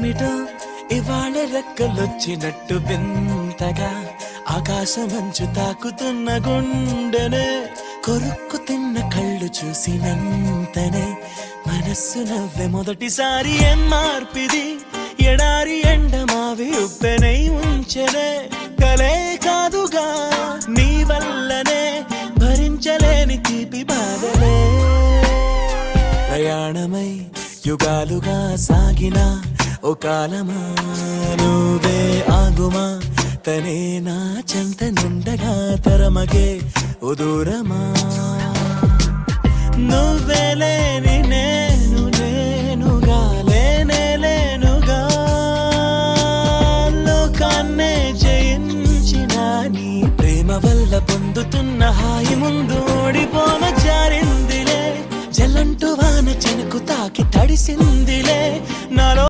ఏమిటో ఇవాళ రెక్కలొచ్చినట్టు వింతగా ఆకాశమంచు తాకుతున్న గుండెనే కొరుక్కు తిన్న కళ్ళు చూసినంతనే మనస్సు నవ్వే మొదటిసారి ఏం మార్పిది ఎడారి ఎండమావి ఉప్పెనై ఉంచెనే కలే కాదుగా నీ వల్లనే భరించలేని తీపి బాధలే ప్రయాణమై యుగాలుగా సాగిన ఓ కాలమా నువ్వే ఆగుమా తనే నా చెంత నుండగా తరమగే ఓ దూరమా నువ్వే లేని నేను నేనుగా లేనే లేనుగా లోకాన్నే జయించిన నీ ప్రేమ వల్ల పొందుతున్న హాయి ముందు ఓడిపోన జారిందిలే జల్లంటూ వాన చెనుకు తాకి తడిసిందిలే నాలో